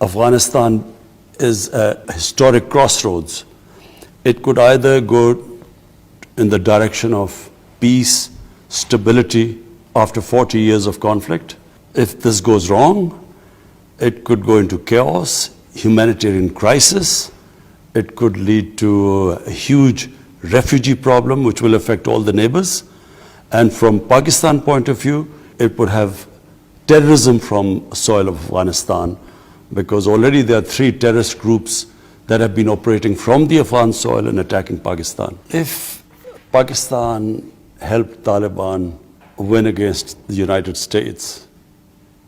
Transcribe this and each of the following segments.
Afghanistan is a historic crossroads. It could either go in the direction of peace, stability after 40 years of conflict. If this goes wrong, it could go into chaos, humanitarian crisis. It could lead to a huge refugee problem which will affect all the neighbors. And from Pakistan point of view, it would have terrorism from soil of Afghanistan, because already there are 3 terrorist groups that have been operating from the Afghan soil and attacking Pakistan. If Pakistan helped Taliban win against the United States,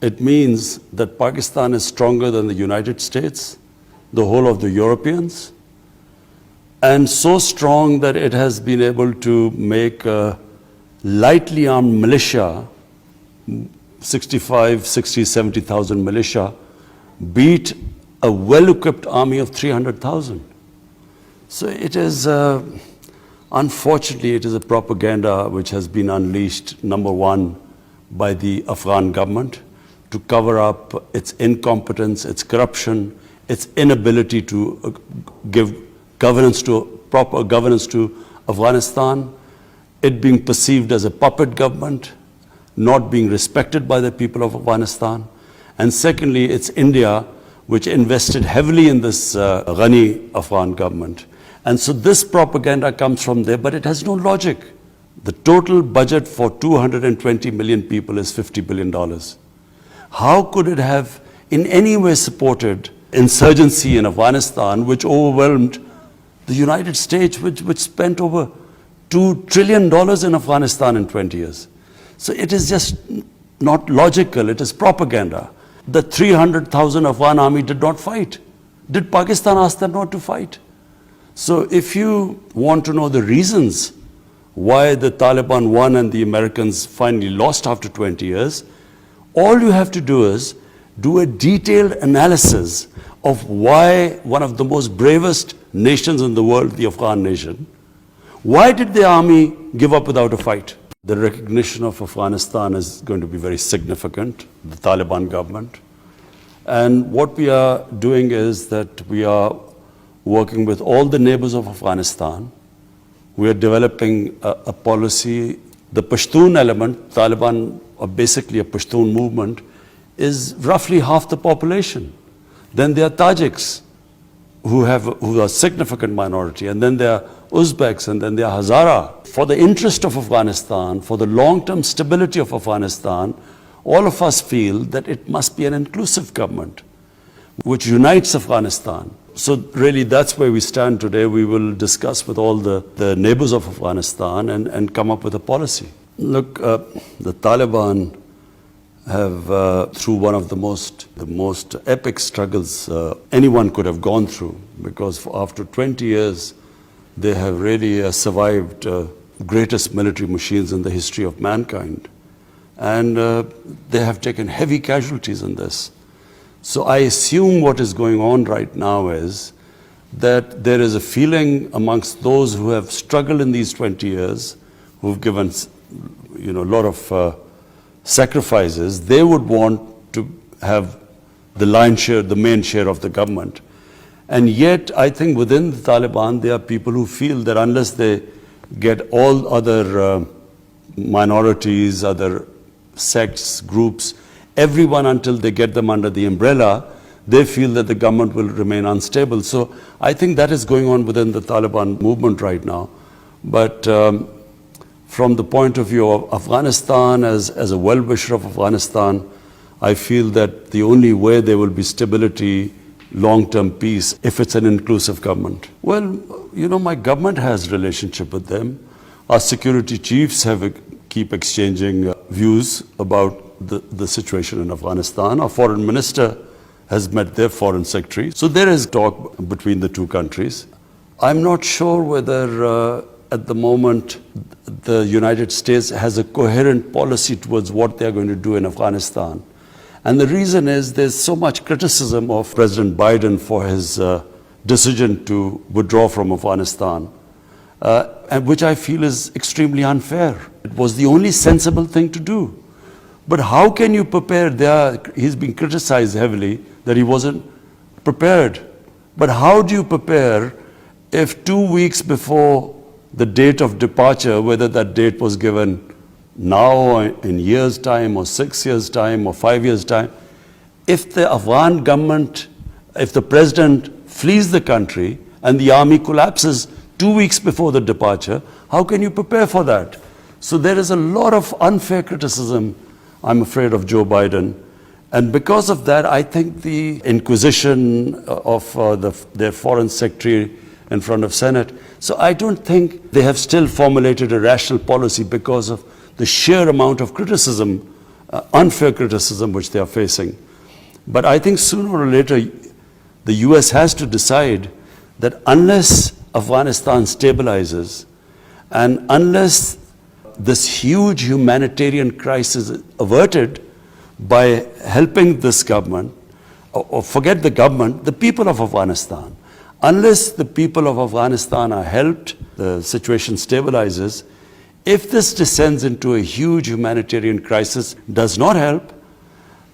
it means that Pakistan is stronger than the United States, the whole of the Europeans, and so strong that it has been able to make a lightly armed militia, 65, 60, 70,000 militia, beat a well-equipped army of 300,000. So it is, unfortunately, it is a propaganda which has been unleashed, number one, by the Afghan government to cover up its incompetence, its corruption, its inability to give proper governance to Afghanistan, it being perceived as a puppet government, not being respected by the people of Afghanistan. And secondly, it's India, which invested heavily in this Ghani Afghan government. And so this propaganda comes from there, but it has no logic. The total budget for 220 million people is $50 billion. How could it have in any way supported insurgency in Afghanistan, which overwhelmed the United States, which spent over $2 trillion in Afghanistan in 20 years? So it is just not logical, it is propaganda. The 300,000 Afghan army did not fight. Did Pakistan ask them not to fight? So if you want to know the reasons why the Taliban won and the Americans finally lost after 20 years, all you have to do is do a detailed analysis of why one of the most bravest nations in the world, the Afghan nation, why did the army give up without a fight? The recognition of Afghanistan is going to be very significant, the Taliban government. And what we are doing is that we are working with all the neighbors of Afghanistan. We are developing a policy. The Pashtun element, Taliban are basically a Pashtun movement, is roughly half the population. Then there are Tajiks, who are a significant minority, and then there are Uzbeks, and then there are Hazara. For the interest of Afghanistan, for the long-term stability of Afghanistan, all of us feel that it must be an inclusive government which unites Afghanistan. So really that's where we stand today. We will discuss with all the neighbors of Afghanistan and come up with a policy. Look, the Taliban have, through one of the most epic struggles anyone could have gone through, because after 20 years, they have really survived greatest military machines in the history of mankind. And they have taken heavy casualties in this. So I assume what is going on right now is that there is a feeling amongst those who have struggled in these 20 years, who've given a lot of sacrifices. They would want to have the lion's share, the main share of the government. And yet, I think within the Taliban, there are people who feel that unless they get all other minorities, other sects, groups, everyone until they get them under the umbrella, they feel that the government will remain unstable. So I think that is going on within the Taliban movement right now. But from the point of view of Afghanistan, as a well-wisher of Afghanistan, I feel that the only way there will be stability, long-term peace, if it's an inclusive government. Well, my government has relationship with them. Our security chiefs keep exchanging views about the situation in Afghanistan. Our foreign minister has met their foreign secretary. So there is talk between the two countries. I'm not sure whether at the moment the United States has a coherent policy towards what they're going to do in Afghanistan. And the reason is there's so much criticism of President Biden for his decision to withdraw from Afghanistan, and which I feel is extremely unfair. It was the only sensible thing to do. But how can you prepare? He's been criticized heavily that he wasn't prepared. But how do you prepare if 2 weeks before the date of departure, whether that date was given now or in years' time or 6 years' time or 5 years' time, if the Afghan government, if the president flees the country and the army collapses 2 weeks before the departure, how can you prepare for that? So there is a lot of unfair criticism, I'm afraid, of Joe Biden. And because of that, I think the inquisition of their foreign secretary in front of Senate. So I don't think they have still formulated a rational policy because of the sheer amount of criticism, unfair criticism which they are facing. But I think sooner or later, the US has to decide that unless Afghanistan stabilizes and unless this huge humanitarian crisis is averted by helping this government, or forget the government, the people of Afghanistan. Unless the people of Afghanistan are helped, the situation stabilizes. If this descends into a huge humanitarian crisis, does not help,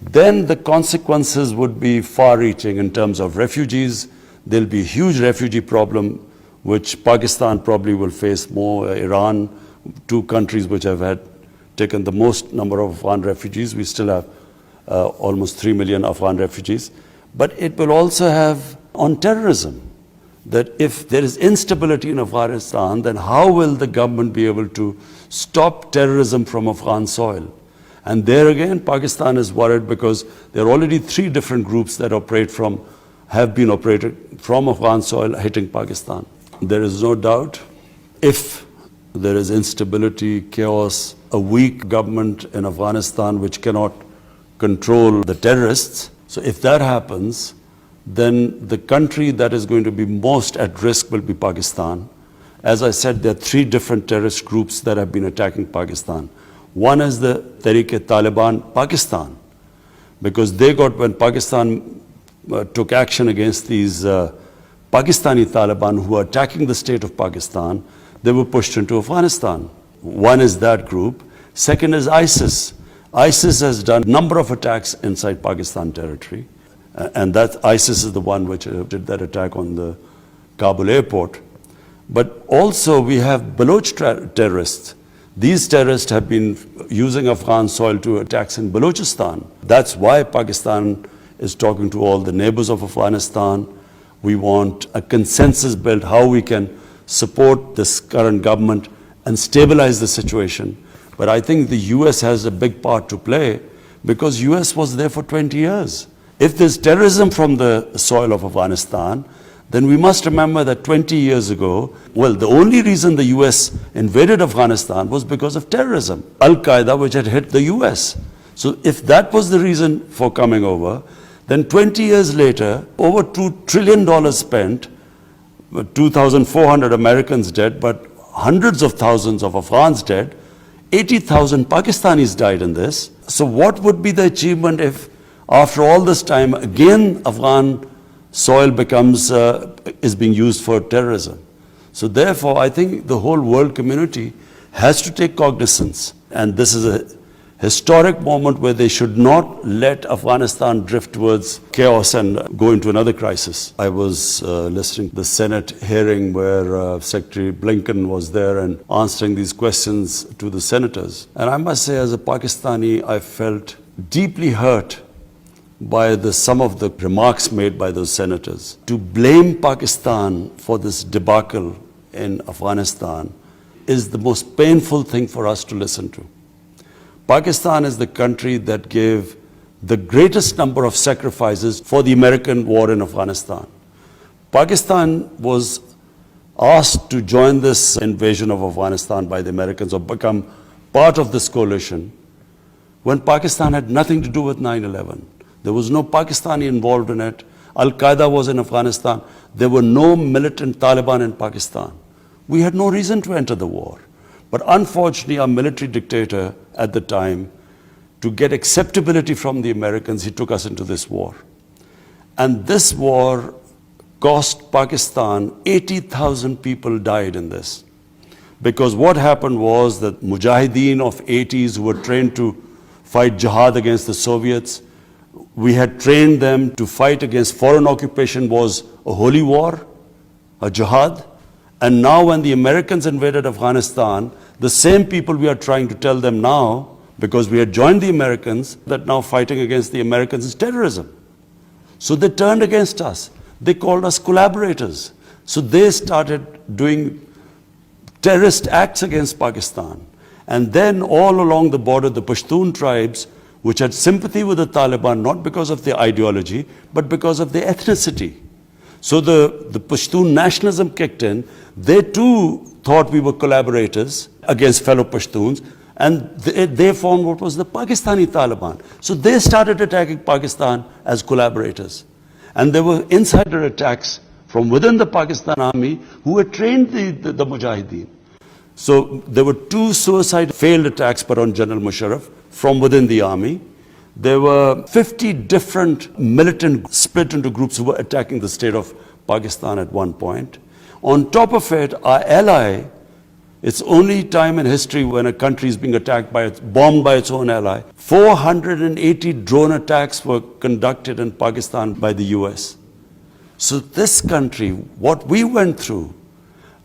then the consequences would be far-reaching in terms of refugees. There'll be a huge refugee problem, which Pakistan probably will face more, Iran, two countries which have had taken the most number of Afghan refugees. We still have almost 3 million Afghan refugees. But it will also have on terrorism, that if there is instability in Afghanistan, then how will the government be able to stop terrorism from Afghan soil? And there again, Pakistan is worried because there are already 3 different groups that have been operated from Afghan soil hitting Pakistan. There is no doubt, if there is instability, chaos, a weak government in Afghanistan which cannot control the terrorists, so if that happens, then the country that is going to be most at risk will be Pakistan. As I said, there are 3 different terrorist groups that have been attacking Pakistan. One is the Tehrik-e-Taliban Pakistan, because they got, when Pakistan took action against these Pakistani Taliban who are attacking the state of Pakistan, they were pushed into Afghanistan. One is that group. Second is ISIS. ISIS has done a number of attacks inside Pakistan territory. And that ISIS is the one which did that attack on the Kabul airport. But also we have Baloch terrorists. These terrorists have been using Afghan soil to attacks in Balochistan. That's why Pakistan is talking to all the neighbors of Afghanistan. We want a consensus built how we can support this current government and stabilize the situation. But I think the US has a big part to play because US was there for 20 years. If there's terrorism from the soil of Afghanistan, then we must remember that 20 years ago, well, the only reason the US invaded Afghanistan was because of terrorism. Al-Qaeda, which had hit the US. So if that was the reason for coming over, then 20 years later, over $2 trillion spent, 2,400 Americans dead, but hundreds of thousands of Afghans dead, 80,000 Pakistanis died in this. So what would be the achievement if, after all this time, again Afghan soil is being used for terrorism? So therefore, I think the whole world community has to take cognizance. And this is a historic moment where they should not let Afghanistan drift towards chaos and go into another crisis. I was listening to the Senate hearing where Secretary Blinken was there and answering these questions to the senators. And I must say, as a Pakistani, I felt deeply hurt by some of the remarks made by those senators. To blame Pakistan for this debacle in Afghanistan is the most painful thing for us to listen to. Pakistan is the country that gave the greatest number of sacrifices for the American war in Afghanistan. Pakistan was asked to join this invasion of Afghanistan by the Americans or become part of this coalition when Pakistan had nothing to do with 9/11. There was no Pakistani involved in it. Al-Qaeda was in Afghanistan. There were no militant Taliban in Pakistan. We had no reason to enter the war. But unfortunately, our military dictator at the time, to get acceptability from the Americans, he took us into this war. And this war cost Pakistan, 80,000 people died in this. Because what happened was that Mujahideen of 80s who were trained to fight jihad against the Soviets We had trained them to fight against foreign occupation was a holy war, a jihad. And now when the Americans invaded Afghanistan, the same people we are trying to tell them now, because we had joined the Americans, that now fighting against the Americans is terrorism. So they turned against us. They called us collaborators. So they started doing terrorist acts against Pakistan. And then all along the border, the Pashtun tribes, which had sympathy with the Taliban, not because of their ideology, but because of their ethnicity. So the Pashtun nationalism kicked in. They too thought we were collaborators against fellow Pashtuns, and they formed what was the Pakistani Taliban. So they started attacking Pakistan as collaborators. And there were insider attacks from within the Pakistan army who had trained the Mujahideen. So there were 2 suicide failed attacks put on General Musharraf from within the army. There were 50 different militants split into groups who were attacking the state of Pakistan at one point. On top of it, our ally, it's only time in history when a country is being attacked bombed by its own ally. 480 drone attacks were conducted in Pakistan by the US. So this country, what we went through,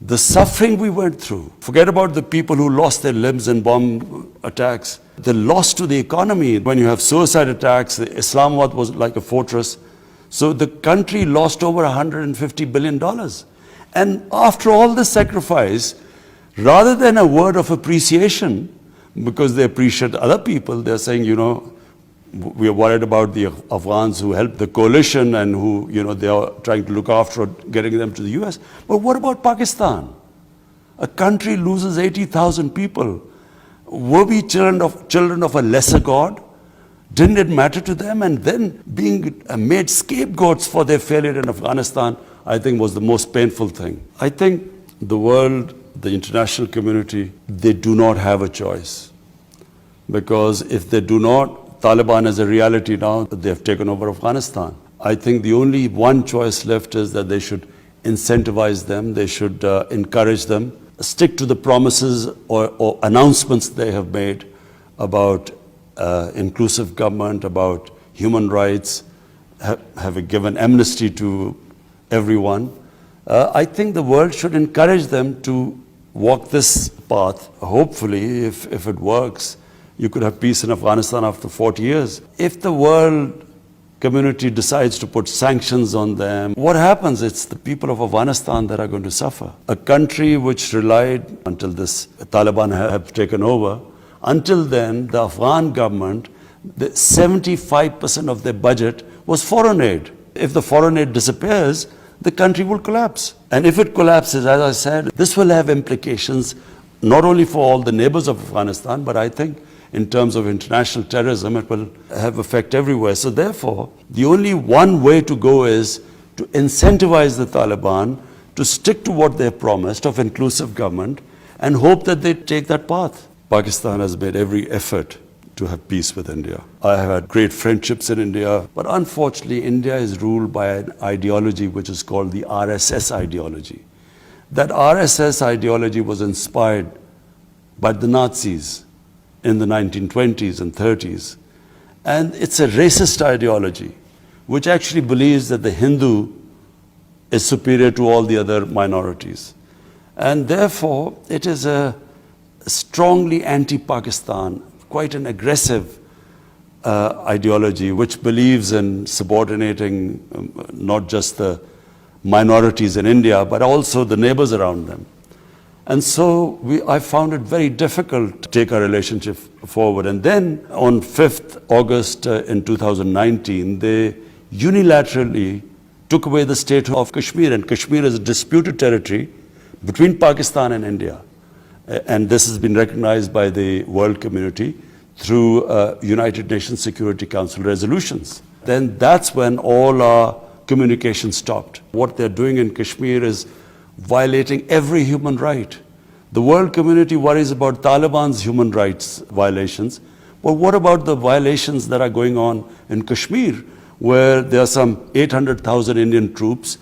the suffering we went through, forget about the people who lost their limbs in bomb attacks, the loss to the economy. When you have suicide attacks, Islamabad was like a fortress. So the country lost over $150 billion. And after all this sacrifice, rather than a word of appreciation, because they appreciate other people, they're saying, you know, we are worried about the Afghans who helped the coalition and who, you know, they are trying to look after getting them to the US. But what about Pakistan? A country loses 80,000 people. Were we children of a lesser God? Didn't it matter to them? And then being made scapegoats for their failure in Afghanistan, I think was the most painful thing. I think the world, the international community, they do not have a choice. Because if they do not, Taliban is a reality now, they have taken over Afghanistan. I think the only one choice left is that they should incentivize them, they should encourage them, stick to the promises or announcements they have made about inclusive government, about human rights, have given amnesty to everyone. I think the world should encourage them to walk this path. Hopefully, if it works, you could have peace in Afghanistan after 40 years. If the world community decides to put sanctions on them, what happens? It's the people of Afghanistan that are going to suffer. A country which relied, until this Taliban have taken over, until then, the Afghan government, 75% of their budget was foreign aid. If the foreign aid disappears, the country will collapse. And if it collapses, as I said, this will have implications not only for all the neighbors of Afghanistan, but I think in terms of international terrorism, it will have effect everywhere. So therefore, the only one way to go is to incentivize the Taliban to stick to what they have promised of inclusive government and hope that they take that path. Pakistan has made every effort to have peace with India. I have had great friendships in India, but unfortunately, India is ruled by an ideology which is called the RSS ideology. That RSS ideology was inspired by the Nazis in the 1920s and 30s. And it's a racist ideology, which actually believes that the Hindu is superior to all the other minorities. And therefore, it is a strongly anti-Pakistan, quite an aggressive ideology, which believes in subordinating not just the minorities in India, but also the neighbors around them. And so I found it very difficult to take our relationship forward. And then on 5th August in 2019, they unilaterally took away the state of Kashmir. And Kashmir is a disputed territory between Pakistan and India. And this has been recognized by the world community through United Nations Security Council resolutions. Then that's when all our communication stopped. What they're doing in Kashmir is violating every human right. The world community worries about Taliban's human rights violations, but what about the violations that are going on in Kashmir, where there are some 800,000 Indian troops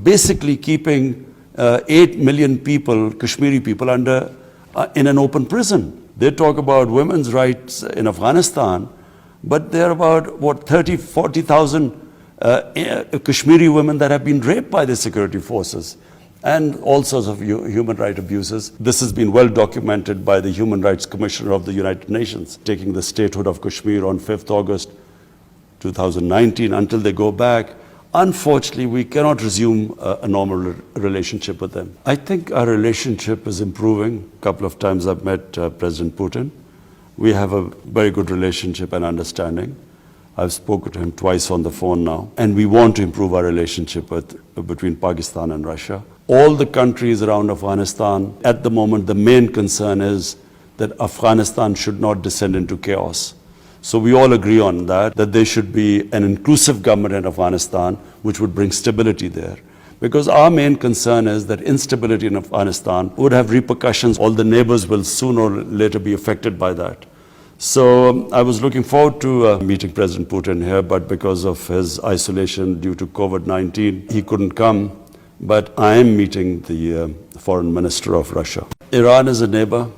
basically keeping 8 million people, Kashmiri people, in an open prison. They talk about women's rights in Afghanistan, But there are about, what, 30, 40,000 Kashmiri women that have been raped by the security forces, and all sorts of human rights abuses. This has been well documented by the Human Rights Commissioner of the United Nations, taking the statehood of Kashmir on 5th August 2019 until they go back. Unfortunately, we cannot resume a normal relationship with them. I think our relationship is improving. A couple of times I've met President Putin. We have a very good relationship and understanding. I've spoken to him twice on the phone now, and we want to improve our relationship between Pakistan and Russia. All the countries around Afghanistan, at the moment, the main concern is that Afghanistan should not descend into chaos. So we all agree on that there should be an inclusive government in Afghanistan which would bring stability there. Because our main concern is that instability in Afghanistan would have repercussions. All the neighbors will sooner or later be affected by that. So I was looking forward to meeting President Putin here, but because of his isolation due to COVID-19, he couldn't come. But I am meeting the foreign minister of Russia. Iran is a neighbor.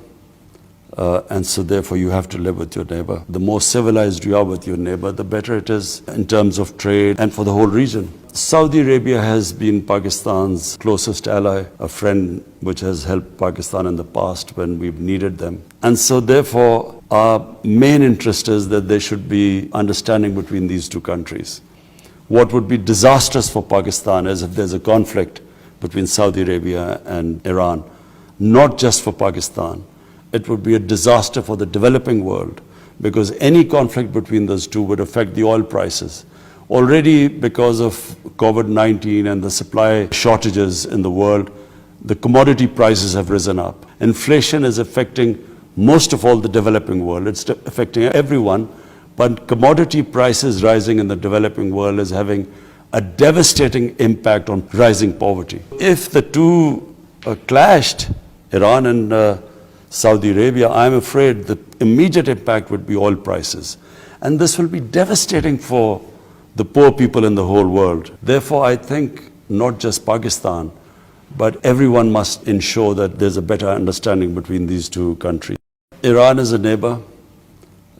And so therefore you have to live with your neighbor. The more civilized you are with your neighbor, the better it is in terms of trade and for the whole region. Saudi Arabia has been Pakistan's closest ally, a friend which has helped Pakistan in the past when we've needed them. And so therefore our main interest is that there should be understanding between these two countries. What would be disastrous for Pakistan is if there's a conflict between Saudi Arabia and Iran, not just for Pakistan. It would be a disaster for the developing world, because any conflict between those two would affect the oil prices. Already, because of COVID-19 and the supply shortages in the world, the commodity prices have risen up. Inflation is affecting most of all the developing world. It's affecting everyone, but commodity prices rising in the developing world is having a devastating impact on rising poverty. If the two clashed, Iran and Saudi Arabia, I'm afraid the immediate impact would be oil prices. And this will be devastating for the poor people in the whole world. Therefore, I think not just Pakistan, but everyone must ensure that there's a better understanding between these two countries. Iran is a neighbor,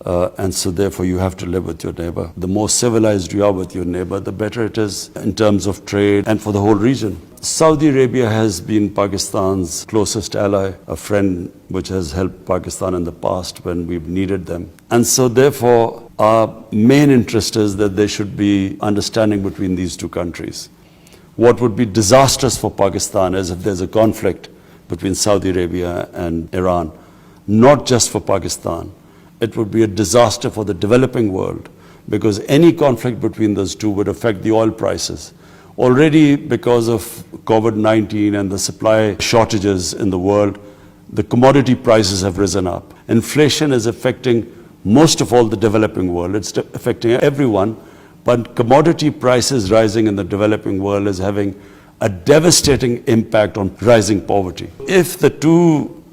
and so therefore you have to live with your neighbor. The more civilized you are with your neighbor, the better it is in terms of trade and for the whole region. Saudi Arabia has been Pakistan's closest ally, a friend which has helped Pakistan in the past when we've needed them. And so therefore our main interest is that there should be understanding between these two countries. What would be disastrous for Pakistan is if there's a conflict between Saudi Arabia and Iran, not just for Pakistan. It would be a disaster for the developing world, because any conflict between those two would affect the oil prices. Already, because of COVID-19 and the supply shortages in the world, the commodity prices have risen up. Inflation is affecting most of all the developing world. It's affecting everyone, but commodity prices rising in the developing world is having a devastating impact on rising poverty. If the two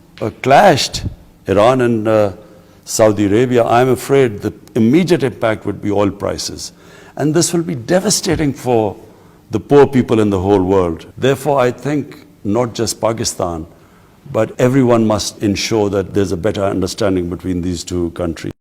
clashed, Iran and Saudi Arabia, I'm afraid the immediate impact would be oil prices. And this will be devastating for the poor people in the whole world. Therefore, I think not just Pakistan, but everyone must ensure that there's a better understanding between these two countries.